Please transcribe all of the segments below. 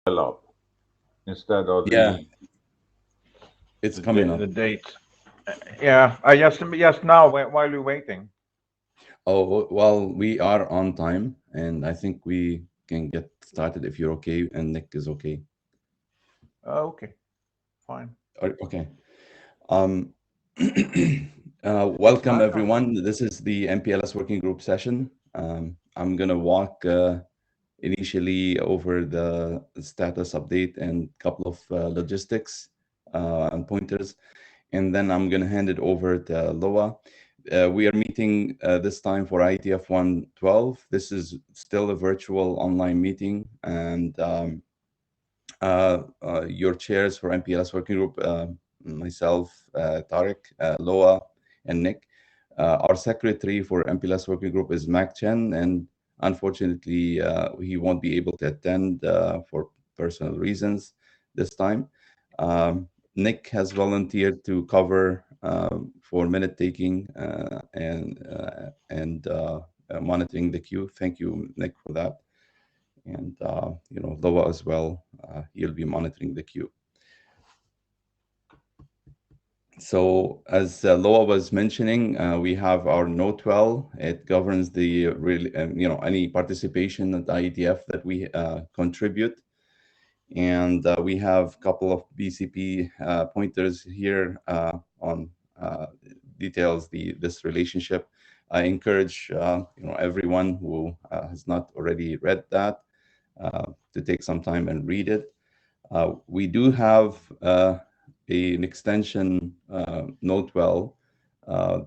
up instead of Yeah, the it's coming the up. date. Yeah, I just now while you're waiting. Oh, well, we are on time, and I think we can get started if you're okay and Nick is okay. Okay, fine. Okay. Um, It's welcome, my time. everyone. This is the MPLS Working Group session. I'm going to walk initially over the status update and couple of logistics and pointers, and then I'm going to hand it over to Loa. We are meeting this time for IETF 112. This is still a virtual online meeting, and your chairs for MPLS Working Group, myself, Tariq, Loa, and Nick. Our secretary for MPLS Working Group is Mac Chen, and unfortunately, he won't be able to attend for personal reasons this time. Nick has volunteered to cover for minute taking and monitoring the queue. Thank you, Nick, for that. And Loa as well. He'll be monitoring the queue. So as Loa was mentioning, we have our Note 12. It governs the really, any participation at IETF that we contribute. And we have a couple of BCP pointers here on details this relationship. I encourage everyone who has not already read that to take some time and read it. We do have an extension Note 12 uh,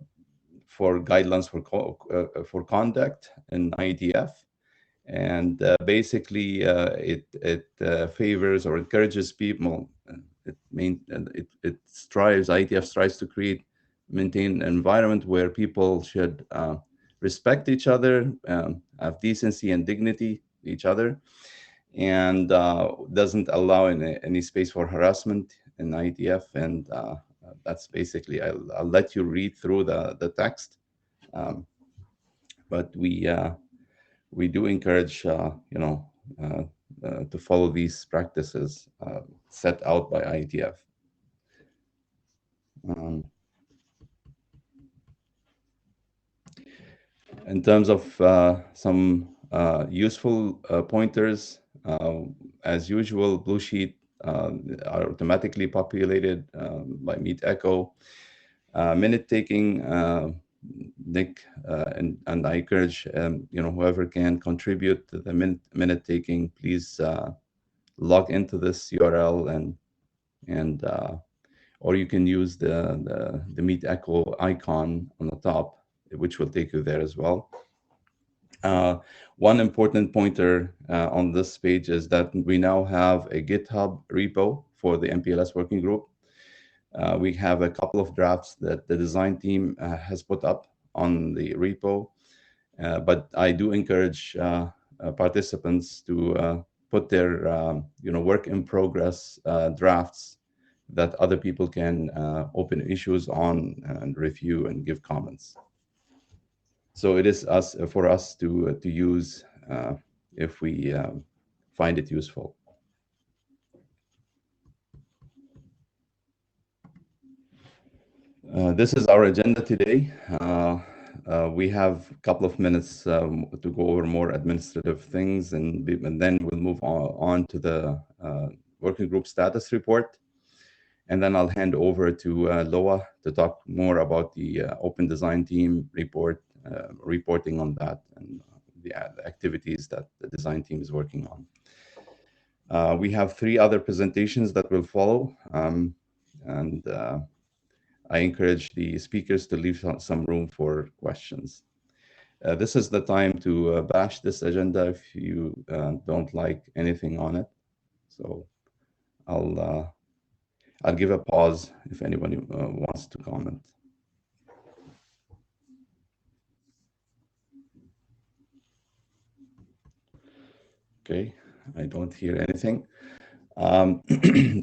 for guidelines for conduct in IETF, and basically it favors or encourages people. It strives IETF strives to maintain an environment where people should respect each other, have decency and dignity each other, and doesn't allow any space for harassment in IETF. And that's basically, I'll let you read through the text, um, but we do encourage uh, to follow these practices set out by IETF. Um, in terms of some useful pointers, as usual, Blue Sheet are automatically populated by Meet Echo. Minute taking, Nick and I encourage whoever can contribute to the minute taking, please log into this URL and or you can use the Meet Echo icon on the top, which will take you there as well. Uh, One important pointer on this page is that we now have a GitHub repo for the MPLS working group. We have a couple of drafts that the design team has put up on the repo, but I do encourage participants to put their work in progress drafts that other people can open issues on and review and give comments. So it is for us to use if we find it useful. This is our agenda today. We have a couple of minutes to go over more administrative things, and then we'll move on to the working group status report. And then I'll hand over to Loa to talk more about the open design team report, reporting on that, and the activities that the design team is working on. We have three other presentations that will follow, and I encourage the speakers to leave some room for questions. This is the time to bash this agenda if you don't like anything on it. So I'll uh, I'll give a pause if anybody wants to comment. Okay, I don't hear anything.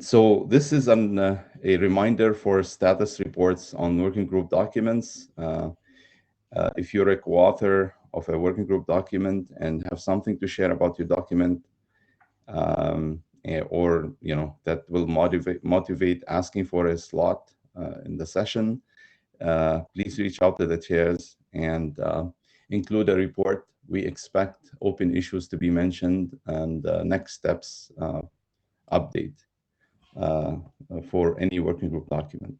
So this is a reminder for status reports on working group documents. If you're a co-author of a working group document and have something to share about your document, or that will motivate asking for a slot in the session, please reach out to the chairs and include a report. We expect open issues to be mentioned and next steps update for any working group document.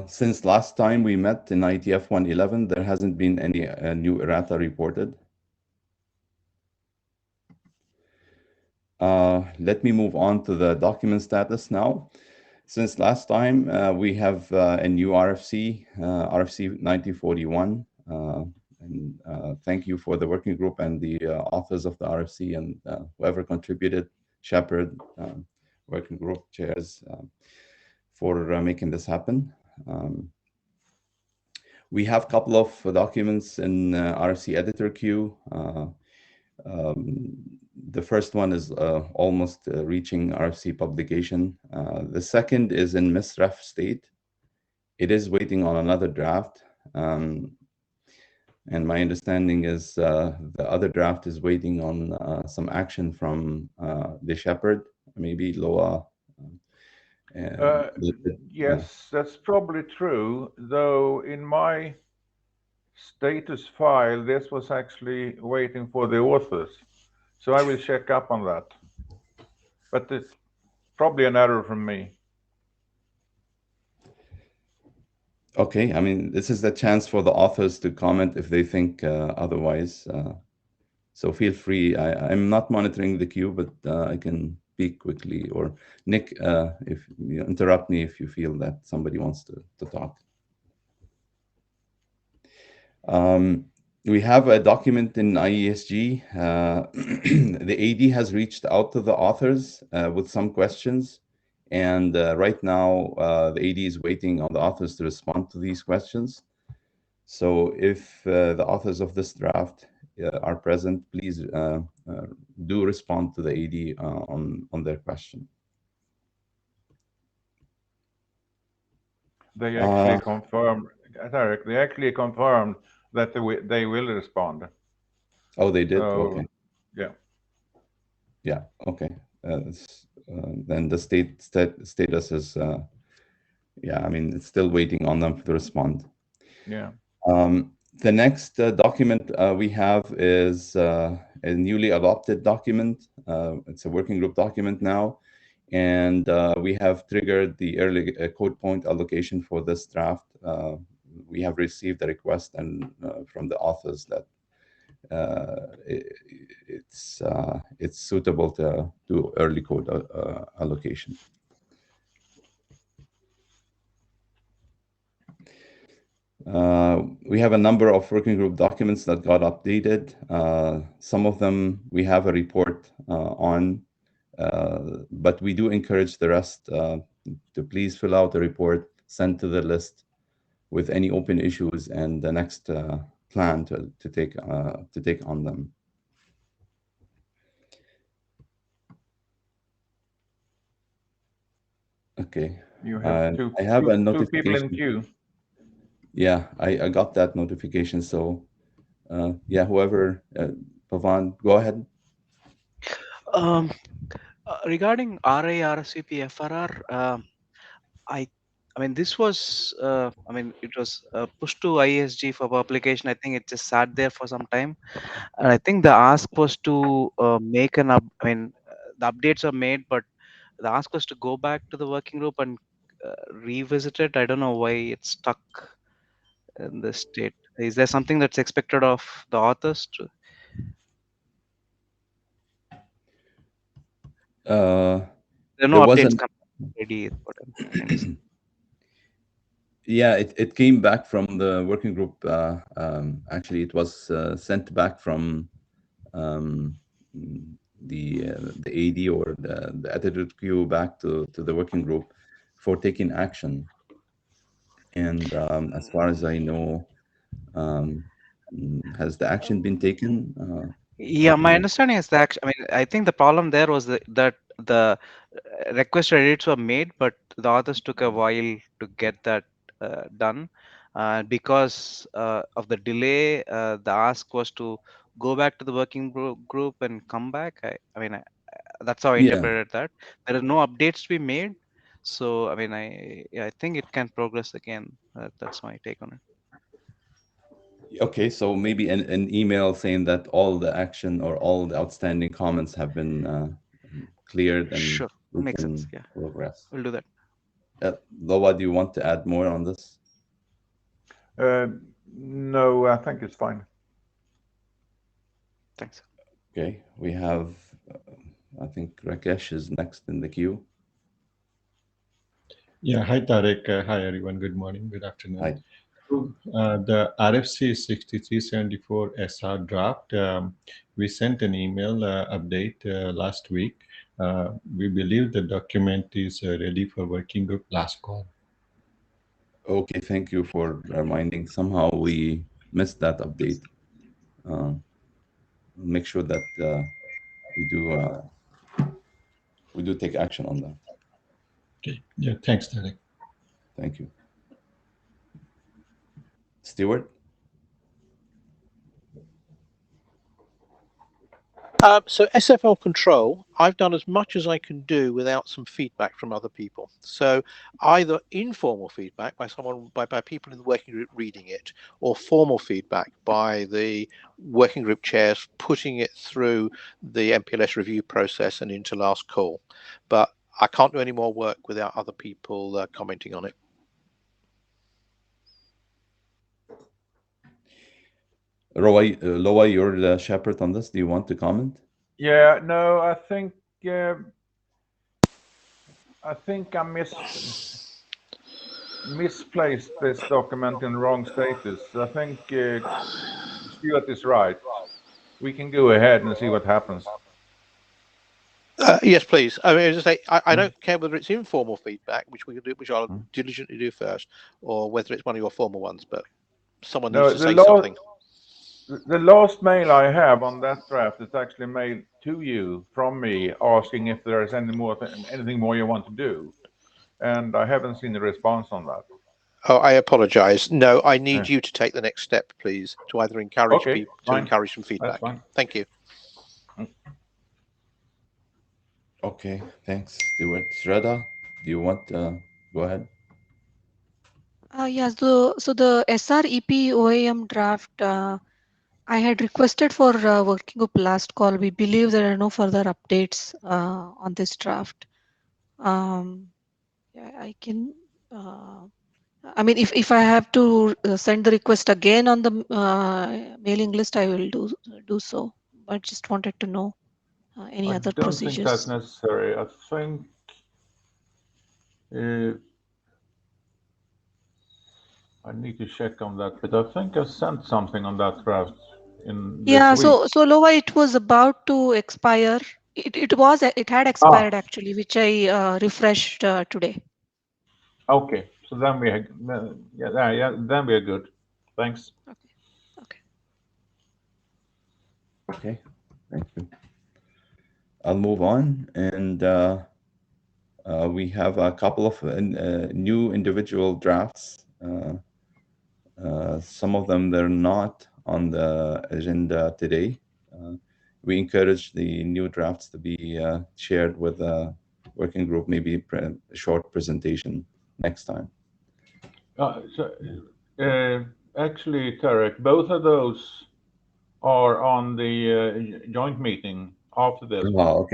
Since last time we met in IETF 111, there hasn't been any new errata reported. Let me move on to the document status now. Since last time, we have a new RFC, RFC 9041. And thank you for the working group and the authors of the RFC and whoever contributed, Shepherd, working group chairs, for making this happen. We have a couple of documents in RFC editor queue. The first one is almost reaching RFC publication. The second is in misref state. It is waiting on another draft. And my understanding is the other draft is waiting on some action from the Shepherd, maybe Loa. Yes, that's probably true, though in my status file, this was actually waiting for the authors. So I will check up on that. But it's probably an error from me. Okay, I mean, this is the chance for the authors to comment if they think otherwise. So feel free. I'm not monitoring the queue, but I can speak quickly. Or Nick, if you interrupt me if you feel that somebody wants to talk. We have a document in IESG. The AD has reached out to the authors with some questions. And right now, the AD is waiting on the authors to respond to these questions. So if the authors of this draft are present, please do respond to the AD on their question. They actually confirmed, Derek, they actually confirmed that they will respond. Oh, they did? So, okay. Yeah. Yeah, okay. Then the status is, yeah, I mean, it's still waiting on them to respond. Yeah. The next document we have is a newly adopted document. It's a working group document now. And we have triggered the early code point allocation for this draft. We have received a request and from the authors that it's suitable to do early code allocation. We have a number of working group documents that got updated. Some of them we have a report on, but we do encourage the rest to please fill out the report, send to the list with any open issues and the next plan to take on them. Okay. You have I have a two people in notification. queue. Yeah, I got that notification. So, yeah, whoever, Pavan, go ahead. Regarding RA, RSVP, FRR, I mean, this was, I mean, it was pushed to ISG for publication. I think it just sat there for some time. And I think the ask was to make an I mean, the updates are made, but the ask was to go back to the working group and revisit it. I don't know why it's stuck in this state. Is there something that's expected of the authors to? There are no updates coming ready. Yeah, it came back from the working group. Actually, it was sent back from the AD or the attitude queue back to the working group for taking action. And as far as I know, has the action been taken? Yeah, my understanding is that I mean, I think the problem there was that the request edits were made, but the authors took a while to get that done. Because of the delay, the ask was to go back to the working group and come back. I mean, that's how I Yeah. interpreted that. There are no updates to be made, so I mean, I think it can progress again. That's my take on it. Okay, so maybe an email saying that all the action or all the outstanding comments have been cleared and Sure, we makes can sense. Yeah, progress. we'll do that. Loa, do you want to add more on this? No, I think it's fine. Thanks. Okay, we have, I think Rakesh is next in the queue. Yeah, hi Tarek. Hi everyone. Good morning. Good afternoon. Hi. So, the RFC 6374 SR draft, we sent an email update last week. We believe the document is ready for working group last call. Okay, thank you for reminding. Somehow we missed that update. Make sure that we do take action on that. Okay. Yeah. Thanks, Tarek. Thank you. Stewart? So SFL control, I've done as much as I can do without some feedback from other people. So either informal feedback by someone, by people in the working group reading it, or formal feedback by the working group chairs putting it through the MPLS review process and into last call. But I can't do any more work without other people commenting on it. Loa, you're the shepherd on this. Do you want to comment? Yeah, no, I think I misplaced this document in the wrong status. I think Stuart is right. We can go ahead and see what happens. Yes, please. I mean, as I say, I don't care whether it's informal feedback, which we can do, which I'll diligently do first, or whether it's one of your formal ones. But someone needs to say something. The last mail I have on that draft is actually mailed to you from me, asking if there is anything more you want to do, and I haven't seen the response on that. Oh, I apologise. No, I need you to take the next step, please, to either encourage people to encourage some feedback. Thank you. Okay, thanks, Stuart. Shraddha, do you want to go ahead? Yes, so the SREP OAM draft, I had requested for working group last call. We believe there are no further updates on this draft. Yeah, I can. I mean, if I have to send the request again on the mailing list, I will do so. But just wanted to know any other procedures. I don't think that's necessary. I think I need to check on that, but I think I sent something on that draft in this week. So Loa, it was about to expire. It had expired actually, which I refreshed today. Okay, so then we then we are good. Thanks. Okay, thank you. I'll move on, and we have a couple of new individual drafts. Some of them, they're not on the agenda today. We encourage the new drafts to be shared with the working group, maybe a short presentation next time. Actually, Tarek, both of those are on the joint meeting after this. Oh,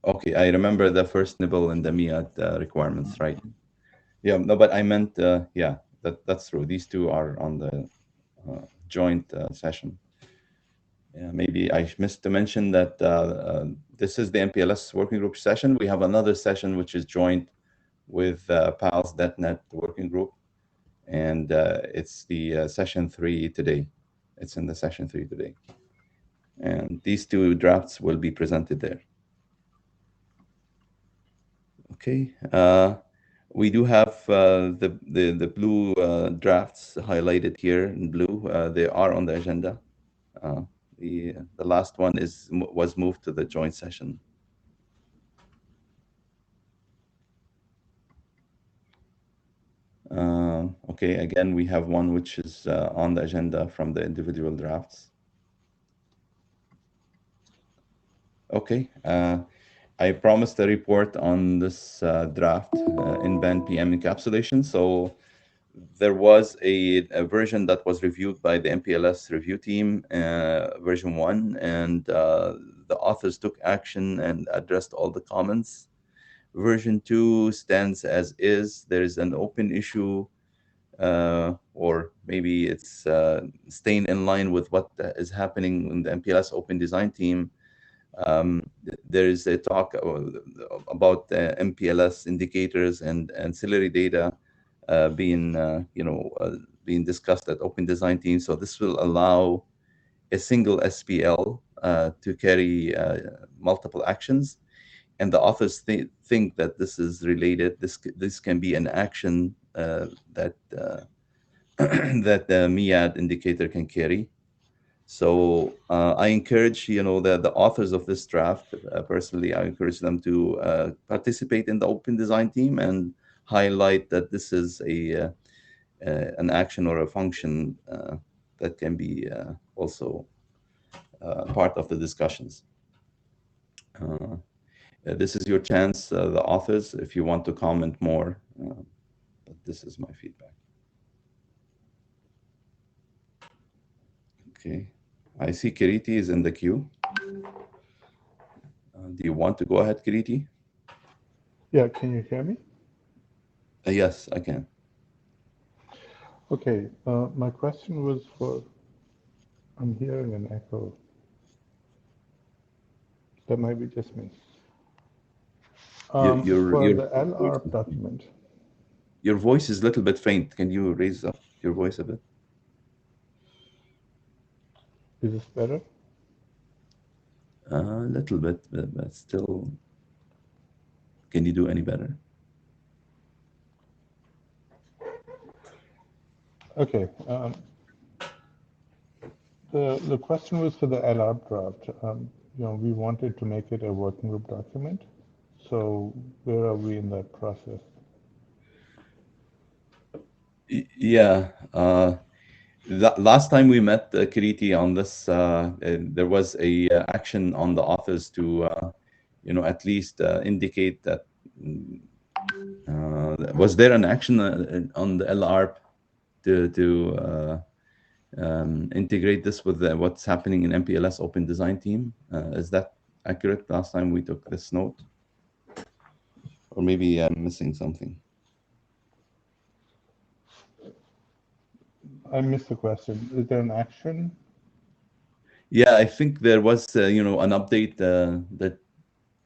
okay. I remember the first nibble and the MIAT requirements, right? Yeah, no, but I meant, yeah, that's true. These two are on the joint session. Yeah, maybe I missed to mention that this is the MPLS working group session. We have another session which is joint with PALS.NET working group, and it's the session 3 today. It's in the session 3 today. And these two drafts will be presented there. Okay. We do have the blue drafts highlighted here in blue. They are on the agenda. The last one was moved to the joint session. Okay. Okay, again, we have one which is on the agenda from the individual drafts. Okay, I promised a report on this draft in-band PM encapsulation. So there was a version that was reviewed by the MPLS review team, version 1, and the authors took action and addressed all the comments. Version 2 stands as is. There is an open issue, or maybe it's staying in line with what is happening in the MPLS open design team. There is a talk about MPLS indicators and ancillary data being discussed at open design team. So this will allow a single SPL to carry multiple actions. And the authors think that this is related. This can be an action that that the MEAD indicator can carry. So I encourage, the authors of this draft, personally, I encourage them to participate in the open design team and highlight that this is an action or a function that can be also part of the discussions. This is your chance, the authors, if you want to comment more. But this is my feedback. Okay. I see Kiriti is in the queue. Do you want to go ahead, Kiriti? Yeah, can you hear me? Yes, I can. Okay, my question was for, I'm hearing an echo. That might be just me. For the LR document. Your voice is a little bit faint. Can you raise up your voice a bit? Is this better? A little bit, but still. Can you do any better? Okay. The question was for the LR draft. We wanted to make it a working group document. So where are we in that process? Yeah. Last time we met, Kiriti, on this, there was a action on the authors to, at least indicate that. Was there an action on the LR to integrate this with what's happening in MPLS Open Design Team? Is that accurate? Last time we took this note, or maybe I'm missing something. I missed the question. Is there an action? Yeah, I think there was, an update that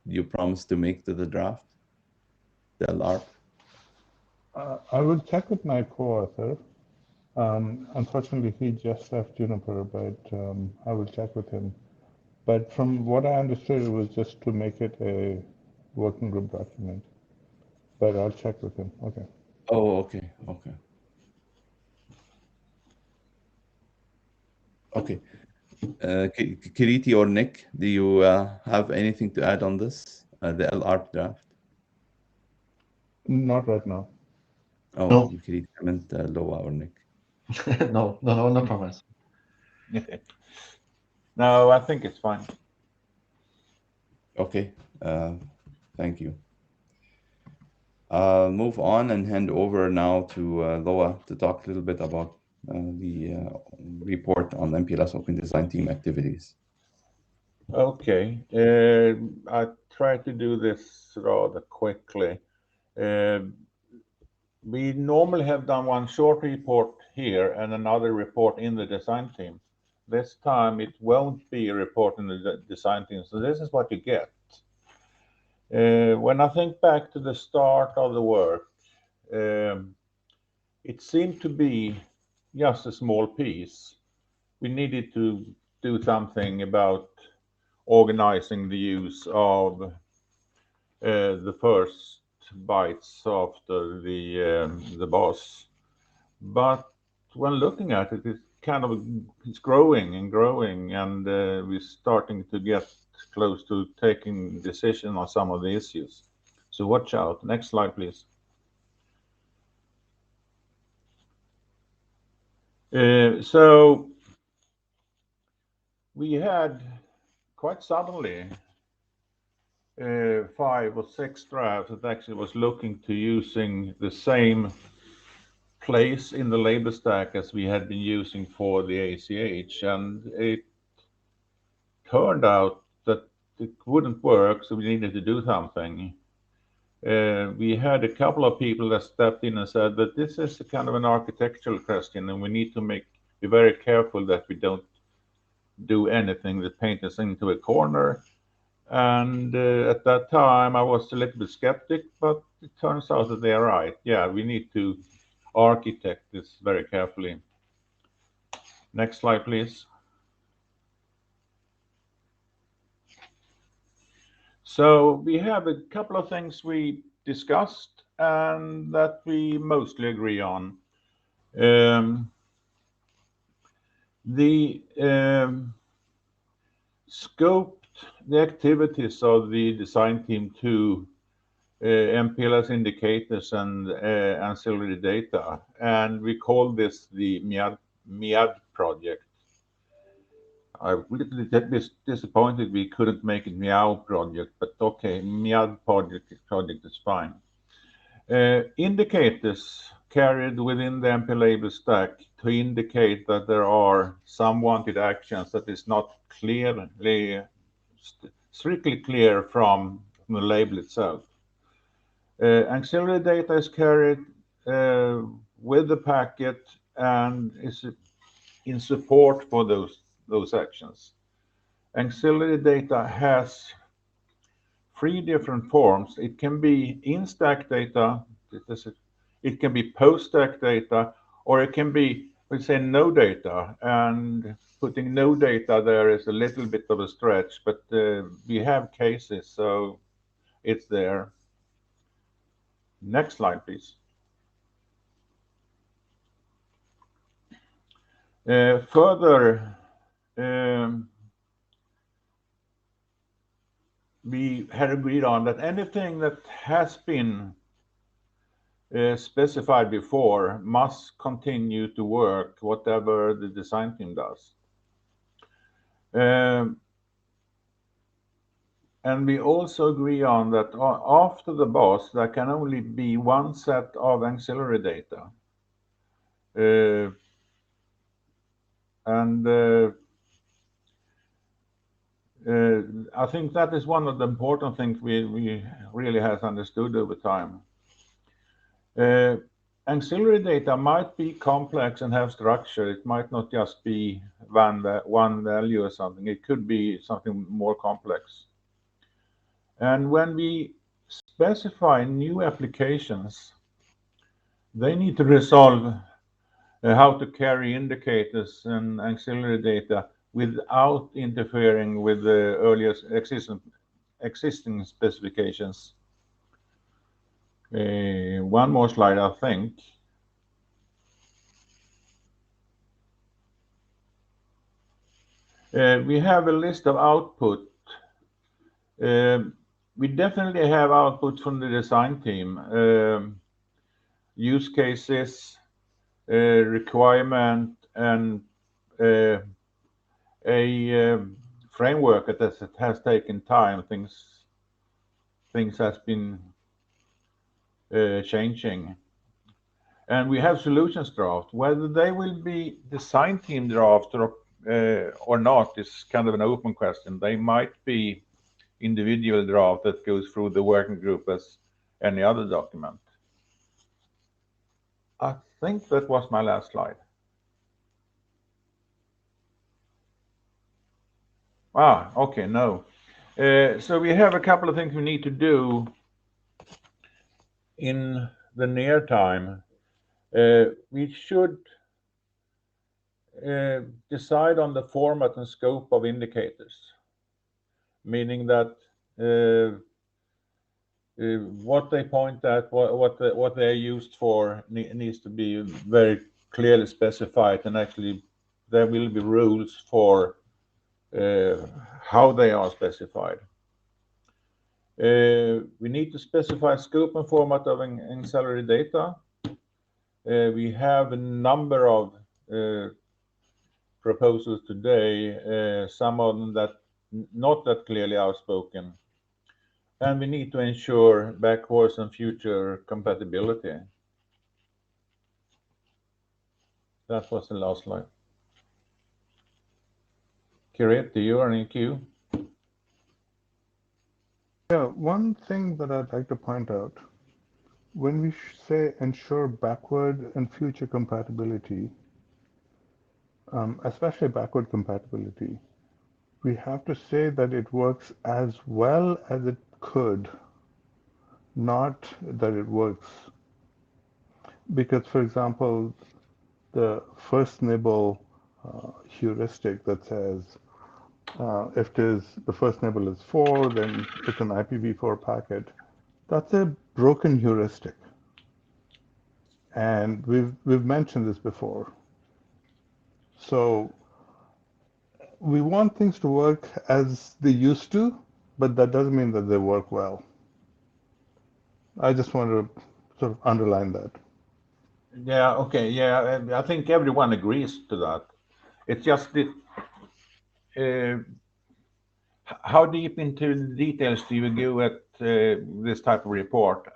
you promised to make to the draft, the LR. I will check with my co-author. Unfortunately, he just left Juniper, but I will check with him. But from what I understood, it was just to make it a working group document. But I'll check with him. Okay. Oh, okay, okay. Okay. Kiriti or Nick, do you have anything to add on this, the LR draft? Not right now. Oh, No. Kiriti, I meant Loa or Nick. No progress. No, I think it's fine. Okay, thank you. I'll move on and hand over now to Loa to talk a little bit about the report on MPLS Open Design Team activities. Okay, I try to do this rather quickly. We normally have done one short report here and another report in the design team. This time it won't be a report in the design team, so this is what you get. When I think back to the start of the work, it seemed to be just a small piece. We needed to do something about organizing the use of the first bytes after the boss. But when looking at it, it's growing and growing, and we're starting to get close to taking decision on some of the issues. So watch out. Next slide, please. So we had quite suddenly 5 or 6 drafts that actually was looking to using the same place in the label stack as we had been using for the ACH, and it turned out that it wouldn't work, so we needed to do something. We had a couple of people that stepped in and said that this is a kind of an architectural question, and we need to be very careful that we don't do anything that paints us into a corner. And at that time, I was a little bit skeptic, but it turns out that they are right. Yeah, we need to architect this very carefully. Next slide, please. So we have a couple of things we discussed and that we mostly agree on. The scoped the activities of the design team to MPLS indicators and ancillary data, and we call this the MIAD project. I'm a little bit disappointed we couldn't make it Meow project, but okay, MIAD project is fine. Indicators carried within the MP label stack to indicate that there are some wanted actions that is not strictly clear from the label itself. Auxiliary data is carried with the packet and is in support for those actions. Auxiliary data has 3 different forms. It can be in-stack data, it can be post-stack data, or it can be, we say, no data. And putting no data there is a little bit of a stretch, but we have cases, so it's there. Next slide, please. Further, we had agreed on that anything that has been specified before must continue to work, whatever the design team does. And we also agree on that after the boss, there can only be one set of auxiliary data. I think that is one of the important things we really have understood over time. Auxiliary data might be complex and have structure. It might not just be one value or something. It could be something more complex. And when we specify new applications, they need to resolve how to carry indicators and auxiliary data without interfering with the earliest existing specifications. One more slide, I think. We have a list of output. We definitely have output from the design team. Use cases, requirement, and a framework that has taken time. Things has been changing. And we have solutions draft. Whether they will be design team draft or not is kind of an open question. They might be individual draft that goes through the working group as any other document. I think that was my last slide. Okay, no. So we have a couple of things we need to do in the near time. We should decide on the format and scope of indicators, meaning that what they point at, what they're used for needs to be very clearly specified, and actually there will be rules for how they are specified. We need to specify scope and format of auxiliary data. We have a number of proposals today, some of them that not that clearly outspoken. And we need to ensure backwards and future compatibility. That was the last slide. Kirit, you are in queue. Yeah, one thing that I'd like to point out, when we say ensure backward and future compatibility, especially backward compatibility, we have to say that it works as well as it could, not that it works. Because, for example, the first nibble heuristic that says if the first nibble is 4, then it's an IPv4 packet. That's a broken heuristic. And we've mentioned this before. So we want things to work as they used to, but that doesn't mean that they work well. I just want to sort of underline that. Yeah, okay, yeah, I think everyone agrees to that. It's just that how deep into the details do you go at this type of report?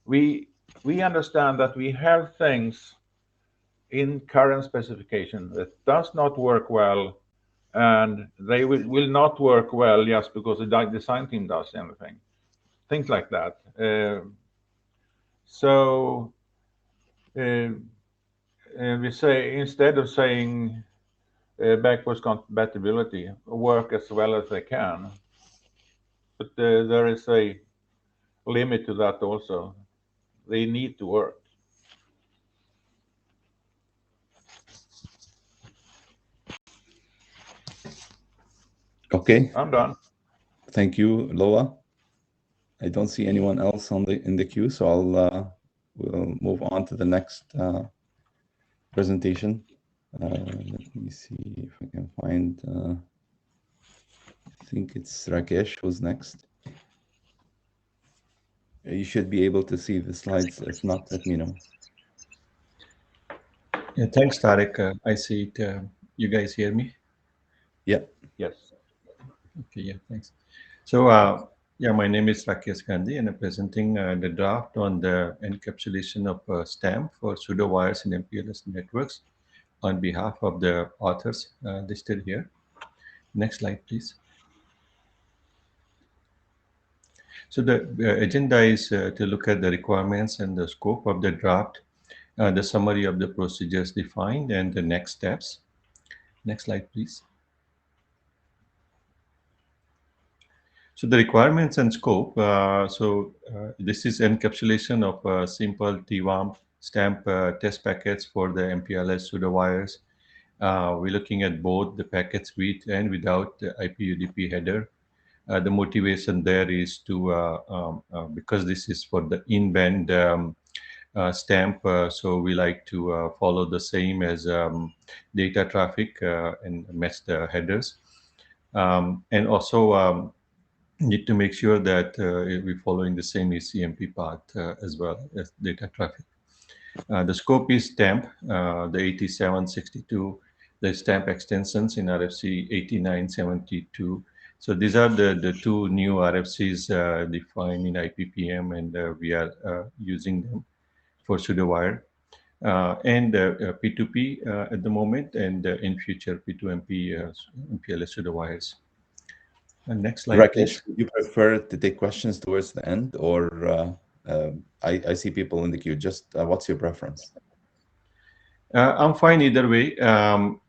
We understand that we have things in current specification that does not work well, and they will not work well just because the design team does anything. Things like that. So we say, instead of saying backwards compatibility, work as well as they can. But there is a limit to that also. They need to work. Okay, I'm done. thank you, Loa. I don't see anyone else in the queue, so we'll move on to the next presentation. Let me see if I can find. I think it's Rakesh who's next. You should be able to see the slides. If not, let me know. Yeah, thanks, Tarek. I see it. You guys hear me? Yeah. Yes. Okay, yeah, thanks. So, yeah, my name is Rakesh Gandhi, and I'm presenting the draft on the encapsulation of STAMP for pseudo wires in MPLS networks on behalf of the authors listed here. Next slide, please. So the agenda is to look at the requirements and the scope of the draft, the summary of the procedures defined, and the next steps. Next slide, please. So the requirements and scope. This is encapsulation of simple TWAMP stamp test packets for the MPLS pseudo wires. We're looking at both the packets with and without the IPUDP header. The motivation there is to, because this is for the in-band stamp, so we like to follow the same as data traffic and match the headers. And also need to make sure that we're following the same ECMP path as well as data traffic. The scope is stamp, the 8762, the stamp extensions in RFC 8972. So these are the two new RFCs defined in IPPM, and we are using them for pseudo wire. And P2P at the moment, and in future P2MP MPLS pseudo wires. Next slide, Rakesh, please. would you prefer to take questions towards the end, or I see people in the queue. Just what's your preference? I'm fine either way.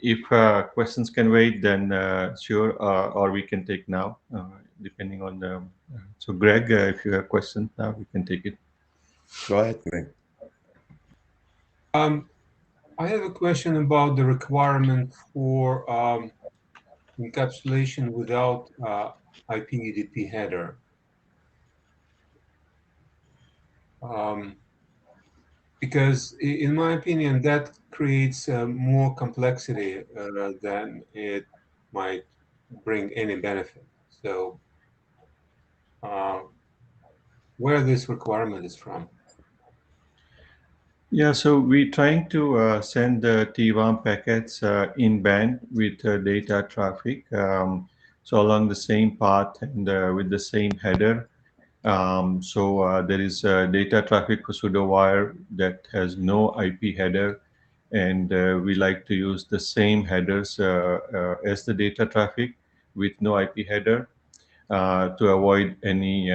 If questions can wait, then sure, or we can take now, depending on the. So, Greg, if you have questions now, we can take it. Go ahead, Greg. I have a question about the requirement for encapsulation without IPUDP header. Because in my opinion, that creates more complexity than it might bring any benefit. So where this requirement is from? Yeah, so we're trying to send the TWAM packets in band with data traffic. So along the same path and with the same header. There is data traffic for pseudowire that has no IP header, and we like to use the same headers as the data traffic with no IP header to avoid any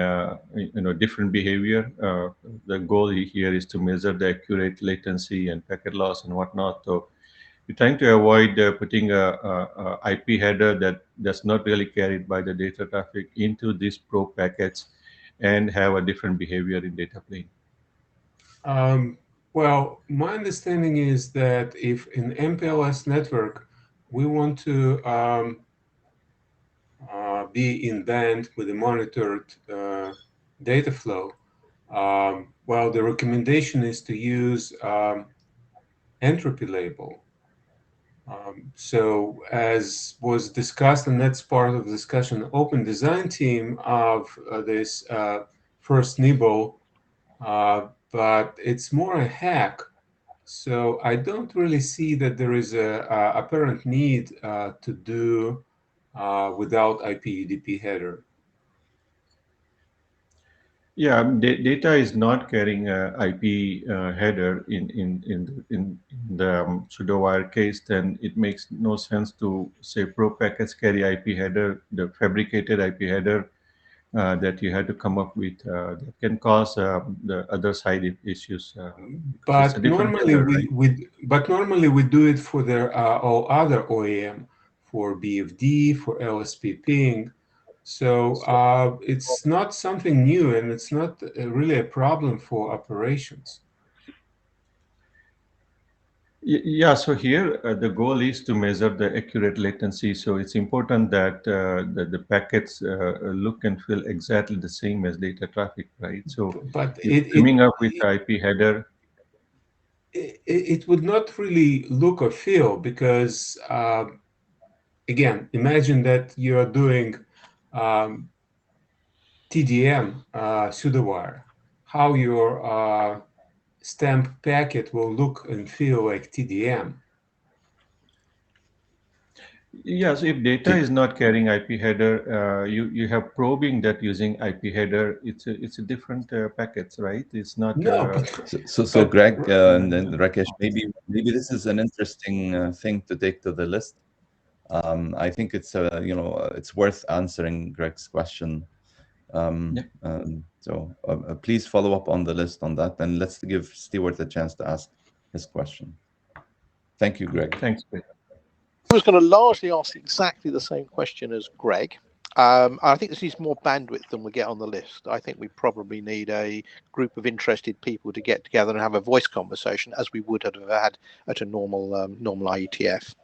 different behavior. The goal here is to measure the accurate latency and packet loss and whatnot. So we're trying to avoid putting a IP header that's not really carried by the data traffic into these probe packets and have a different behavior in data plane. Well, my understanding is that if in MPLS network we want to be in band with the monitored data flow, well, the recommendation is to use entropy label. So as was discussed, and that's part of the discussion, open design team of this first nibble, but it's more a hack. So I don't really see that there is a apparent need to do without IP UDP header. Yeah, data is not carrying a IP header in the pseudowire case. Then it makes no sense to say probe packets carry IP header, the fabricated IP header that you had to come up with that can cause the other side issues. It's a But different normally header, right? we do it for the all other OEM, for BFD, for LSP ping. So it's not something new, and it's not really a problem for operations. Yeah, so here the goal is to measure the accurate latency. So it's important that the packets look and feel exactly the same as data traffic, right? So But you're coming up with IP header. It would not really look or feel, because again, imagine that you are doing TDM pseudowire. How your stamp packet will look and feel like TDM. Yeah, so if data is not carrying IP header, you have probing that using IP header. It's a different packets, right? It's not. No, but So Greg and then Rakesh, maybe this is an interesting thing to take to the list. I think it's it's worth answering Greg's question. So please follow up on the list on that, and let's give Stewart a chance to ask his question. Thank you, Greg. Thanks, Greg. I was going to largely ask exactly the same question as Greg. I think this needs more bandwidth than we get on the list. I think we probably need a group of interested people to get together and have a voice conversation, as we would have had at a normal IETF.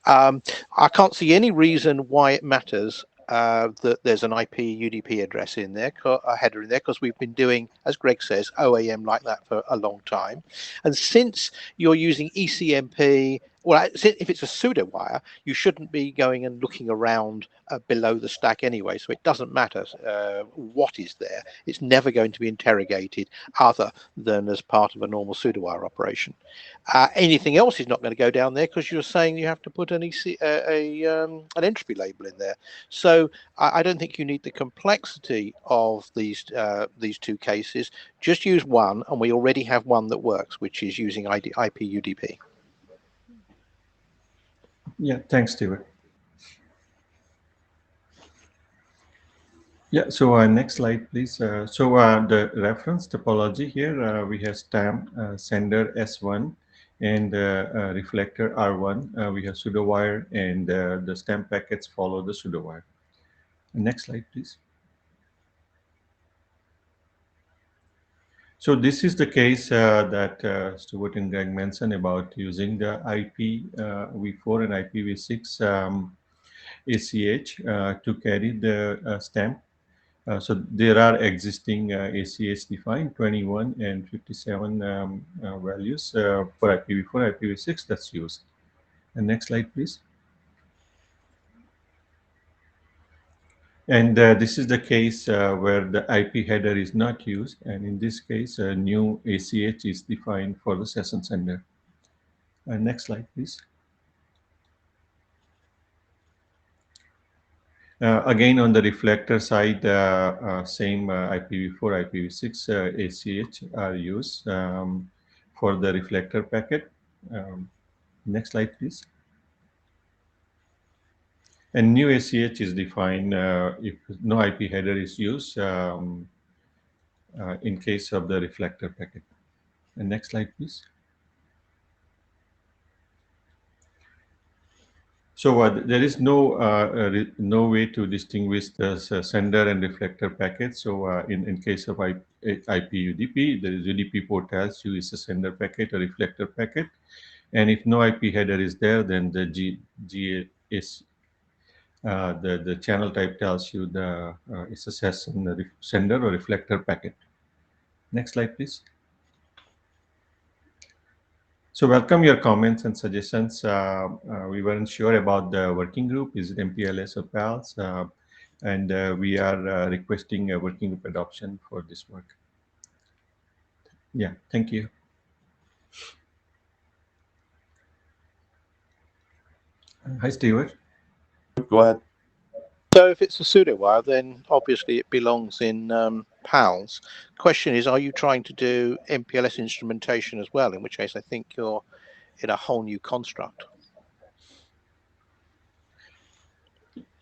I can't see any reason why it matters that there's an IP UDP address in there, a header in there, because we've been doing, as Greg says, OAM like that for a long time. And since you're using ECMP, well, if it's a pseudo wire, you shouldn't be going and looking around below the stack anyway. So it doesn't matter what is there. It's never going to be interrogated other than as part of a normal pseudo wire operation. Anything else is not going to go down there, because you're saying you have to put an entropy label in there. So I don't think you need the complexity of these two cases. Just use one, and we already have one that works, which is using IP UDP. Yeah, thanks, Stewart. Yeah, so next slide, please. The reference topology here, we have stamp sender S1 and reflector R1. We have pseudowire, and the stamp packets follow the pseudowire. Next slide, please. So this is the case that Stuart and Greg mentioned about using the IPv4 and IPv6 ACH to carry the stamp. So there are existing ACH defined 21 and 57 values for IPv4, IPv6 that's used. And next slide, please. And this is the case where the IP header is not used. And in this case, a new ACH is defined for the session sender. Next slide, please. Again, on the reflector side, same IPv4, IPv6 ACH are used for the reflector packet. Next slide, please. And new ACH is defined if no IP header is used in case of the reflector packet. And next slide, please. So there is no way to distinguish the sender and reflector packet. So in case of IP UDP, the UDP port tells you it's a sender packet, a reflector packet, and if no IP header is there, then the the channel type tells you it's a sender or reflector packet. Next slide, please. So welcome your comments and suggestions. We weren't sure about the working group. Is it MPLS or PALS? And we are requesting a working group adoption for this work. Yeah, thank you. Hi, Stewart. Go ahead. So if it's a pseudowire, then obviously it belongs in PALS. Question is, are you trying to do MPLS instrumentation as well? In which case, I think you're in a whole new construct.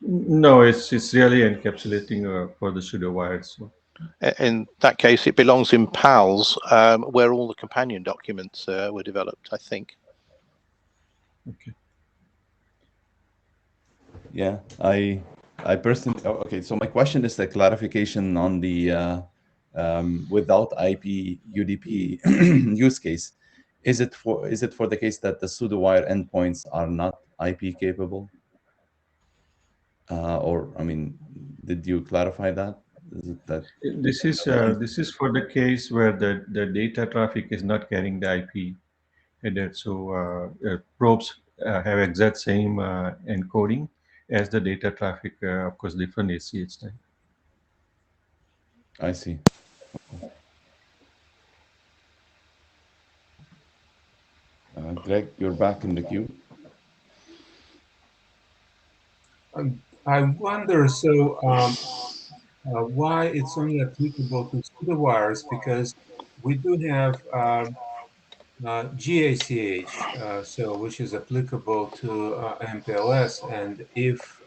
No, it's really encapsulating for the pseudowires. So. In that case, it belongs in PALS, where all the companion documents were developed, I think. Okay. Yeah, I personally, okay, so my question is the clarification on the without IP UDP use case. Is it for the case that the pseudowire endpoints are not IP capable? Or I mean, did you clarify that? Is it that this is for the case where the data traffic is not carrying the IP header. So probes have exact same encoding as the data traffic, of course, different ACH time. I see. Greg, you're back in the queue. I wonder, so why it's only applicable to pseudowires, because we do have GACH, so which is applicable to MPLS, and if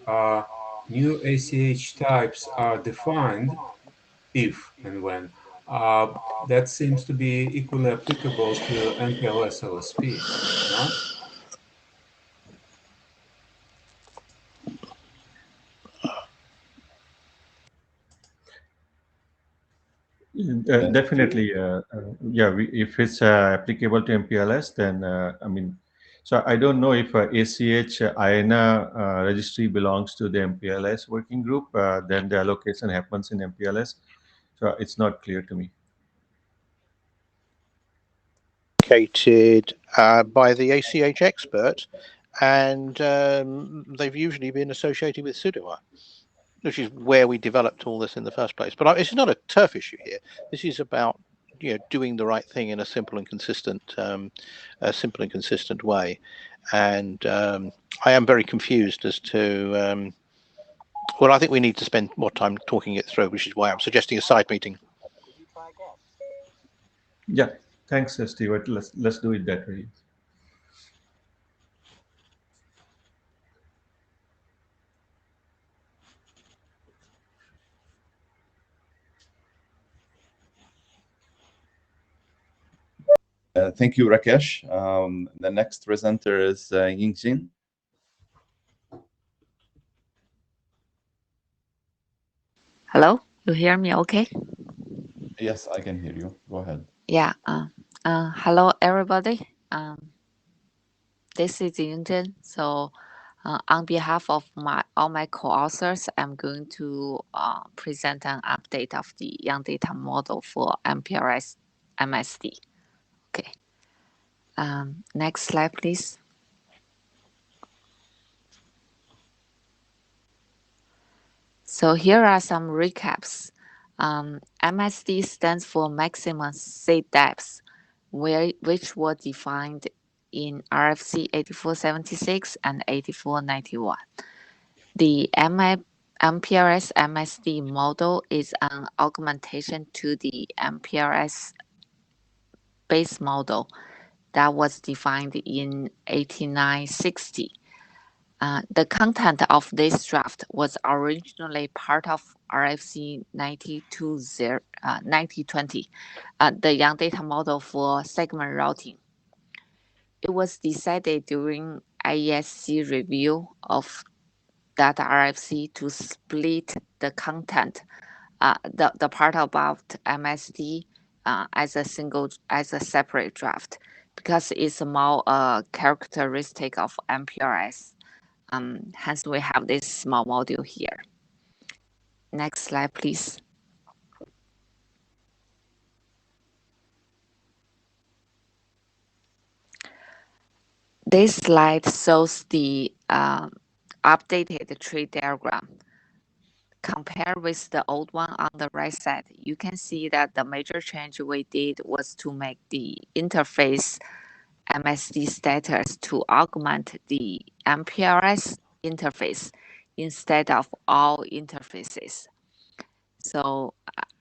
new ACH types are defined, if and when, that seems to be equally applicable to MPLS LSP, no? Definitely, yeah. If it's applicable to MPLS, then I mean, so I don't know if ACH IANA registry belongs to the MPLS working group. Then the allocation happens in MPLS, so it's not clear to me. Located by the ACH expert, and they've usually been associated with pseudowire, which is where we developed all this in the first place. But it's not a turf issue here. This is about doing the right thing in a simple and consistent way. And I am very confused as to well, I think we need to spend more time talking it through, which is why I'm suggesting a side meeting. Yeah, thanks, Stewart. Let's do it that way. Thank you, Rakesh. The next presenter is Yingjin. Hello, you hear me okay? Yes, I can hear you. Go ahead. Yeah. Hello, everybody. This is Yingzhen. So on behalf of all my co-authors, I'm going to present an update of the young data model for MPLS MSD. Okay. Next slide, please. So here are some recaps. MSD stands for maximum seed depths, which were defined in RFC 8476 and 8491. The MPLS MSD model is an augmentation to the MPLS base model that was defined in 8960. The content of this draft was originally part of RFC 9020, the Young Data Model for segment routing. It was decided during IESC review of that RFC to split the content, the part about MSD as a separate draft, because it's more characteristic of MPLS. Hence, we have this small module here. Next slide, please. This slide shows the updated tree diagram. Compared with the old one on the right side, you can see that the major change we did was to make the interface MSD status to augment the MPLS interface instead of all interfaces. So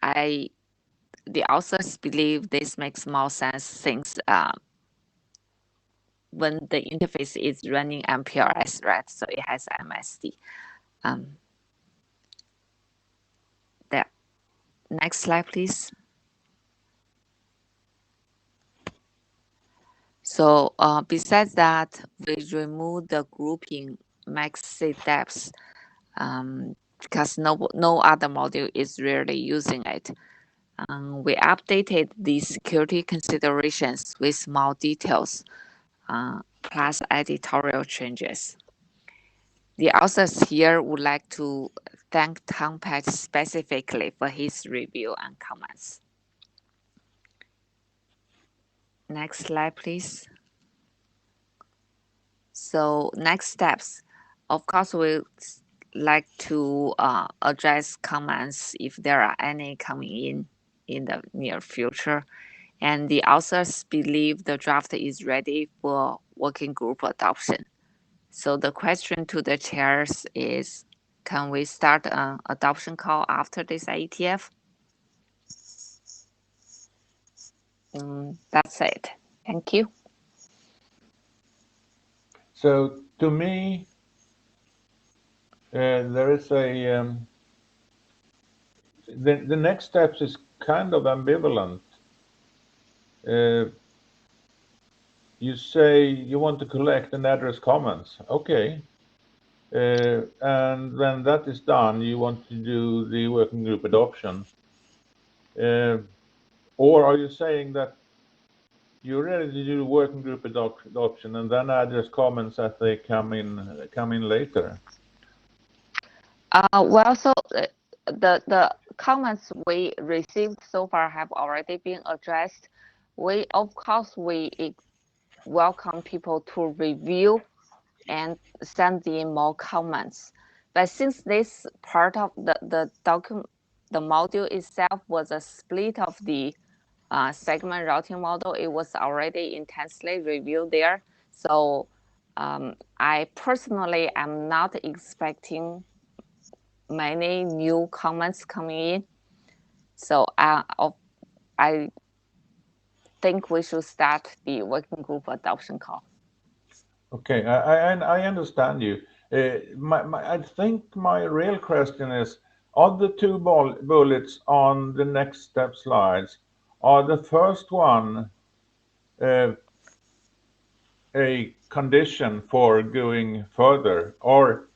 the authors believe this makes more sense since when the interface is running MPLS, right? So it has MSD. There. Next slide, please. So besides that, we remove the grouping max seed depths because no other module is really using it. We updated the security considerations with small details, plus editorial changes. The authors here would like to thank Tom Patch specifically for his review and comments. Next slide, please. So next steps. Of course, we like to address comments if there are any coming in the near future. And the authors believe the draft is ready for working group adoption. So the question to the chairs is, can we start an adoption call after this IETF? That's it. Thank you. So to me, there is a the next steps is kind of ambivalent. You say you want to collect and address comments, okay, and when that is done, you want to do the working group adoption, or are you saying that you're ready to do working group adoption and then address comments as they come in later? Well, so the comments we received so far have already been addressed. Of course, we welcome people to review and send in more comments. But since this part of the document, the module itself was a split of the segment routing model, it was already intensely reviewed there. So I personally am not expecting many new comments coming in. So I think we should start the working group adoption call. Okay, I understand you. I think my real question is, are the two bullets on the next step slides, are the first one a condition for going further, or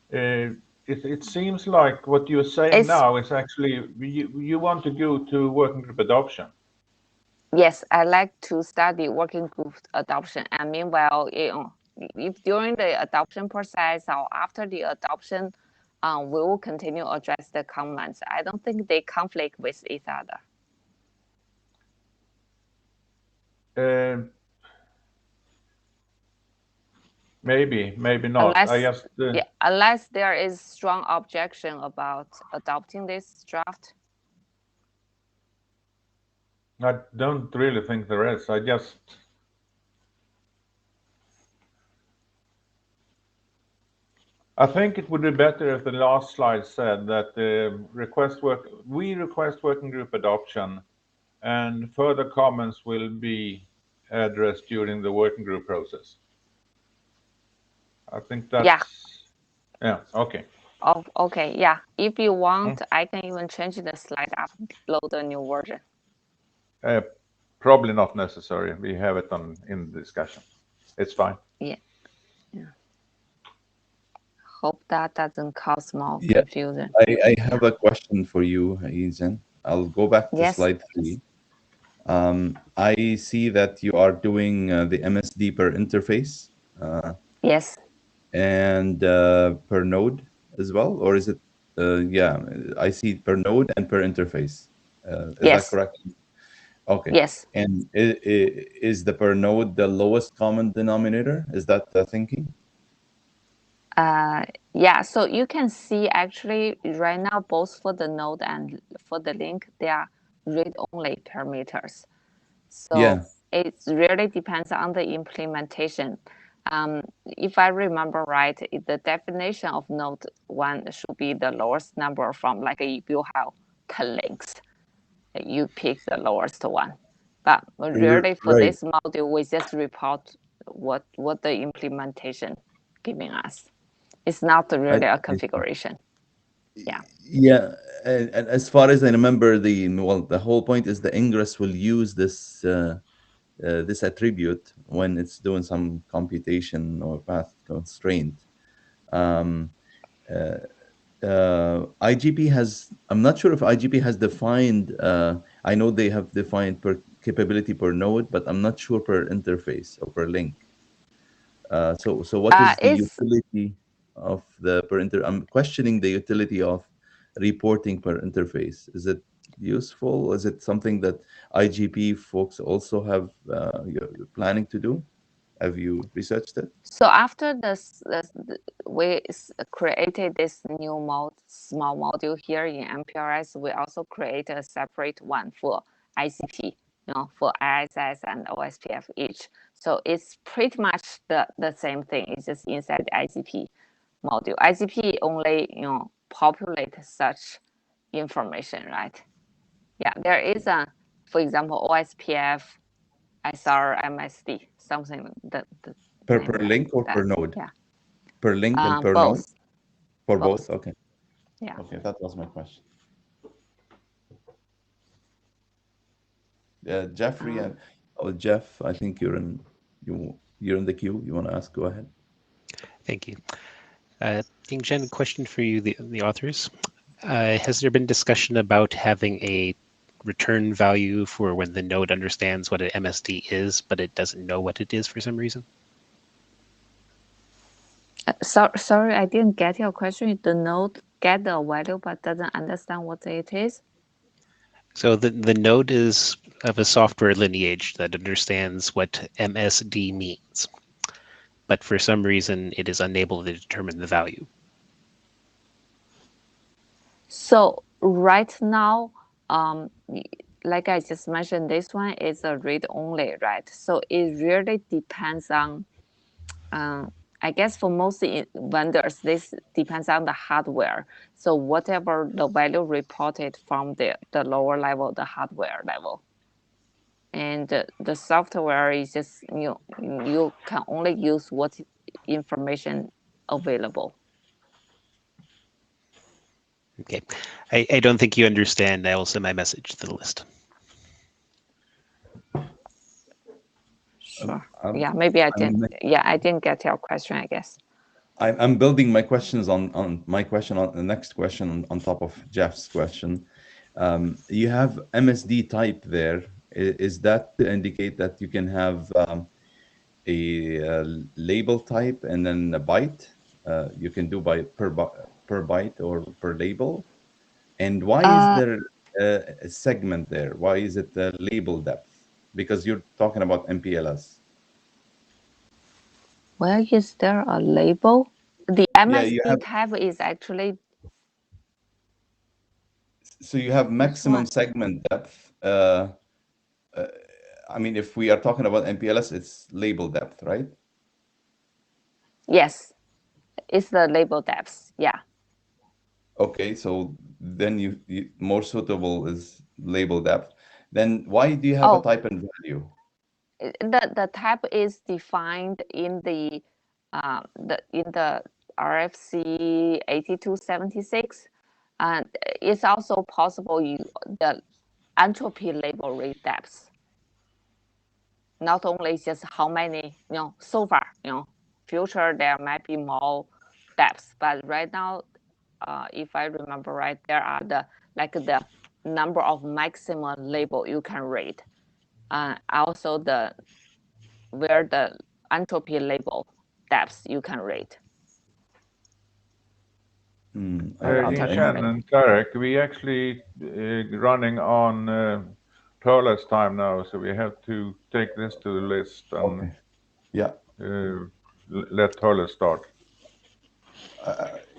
it seems like what you're saying now is actually you want to go to working group adoption? Yes, I like to study working group adoption, and meanwhile, if during the adoption process or after the adoption, we will continue to address the comments. I don't think they conflict with each other. Maybe not. Unless there is strong objection about adopting this draft. I don't really think there is. I think it would be better if the last slide said that we request working group adoption, and further comments will be addressed during the working group process. I think that's okay. Oh, okay, yeah. If you want, I can even change the slide, upload a new version. Probably not necessary. We have it in the discussion. It's fine. Yeah. Hope that doesn't cause more confusion. I have a question for you, Yizhen. I'll go back to slide 3. I see that you are doing the MSD per interface. Yes. And per node as well, or is it? I see per node and per interface. Is that correct? Okay. Yes. And is the per node the lowest common denominator? Is that the thinking? Yeah, so you can see actually right now, both for the node and for the link, they are read-only parameters. So it really depends on the implementation. If I remember right, the definition of node 1 should be the lowest number from, like, if you have 10 links, you pick the lowest one. But really for this module, we just report what the implementation giving us. It's not really a configuration. Yeah, and as far as I remember, the whole point is the ingress will use this this attribute when it's doing some computation or path constraint. IGP has, I'm not sure if IGP has defined, I know they have defined per capability per node, but I'm not sure per interface or per link. So what is the utility of the per I'm questioning the utility of reporting per interface. Is it useful? Is it something that IGP folks also have you're planning to do? Have you researched it? So after we created this new small module here in MPLS, we also create a separate one for ICP, for ISS and OSPF each. So it's pretty much the same thing. It's just inside the ICP module. ICP only, populate such information, right? Yeah, there is for example, OSPF, SR, MSD, something that. Per link or per node? Yeah. Per link and per both. node? For both? Okay. Yeah. Okay, that was my question. Jeffrey and Jeff, I think you're in the queue. You want to ask? Go ahead. Thank you. Yingzhen, question for you, the authors. Has there been discussion about having a return value for when the node understands what an MSD is, but it doesn't know what it is for some reason? Sorry, I didn't get your question. The node get the value but doesn't understand what it is? So the node is of a software lineage that understands what MSD means, but for some reason it is unable to determine the value. So right now, like I just mentioned, this one is a read-only, right? So it really depends on, I guess for most vendors, this depends on the hardware. So whatever the value reported from the lower level, the hardware level. And the software is just, you can only use what information available. Okay, I don't think you understand. I will send my message to the list. Sure. Yeah, maybe I didn't. Yeah, I didn't get your question, I guess. I'm building my questions on my question on the next question on top of Jeff's question. You have MSD type there. Is that to indicate that you can have a label type and then a byte? You can do per byte or per label. And why is there a segment there? Why is it the label depth? Because you're talking about MPLS. Where is there a label? The MSD have, tab is actually. so you have maximum segment depth. I mean, if we are talking about MPLS, it's label depth, right? Yes, it's the label depth. Yeah. Okay, so then you more suitable is label depth. Then why do you have a type and value? The tab is defined in the RFC 8276, and it's also possible the entropy label rate depths. Not only just how many, so far, future there might be more depths, but right now, if I remember right, there are the number of maximum label you can rate, also where the entropy label depths you can rate. Yishan and Tarek, we actually running on Perla's time now, so we have to take this to the list and let Perla start.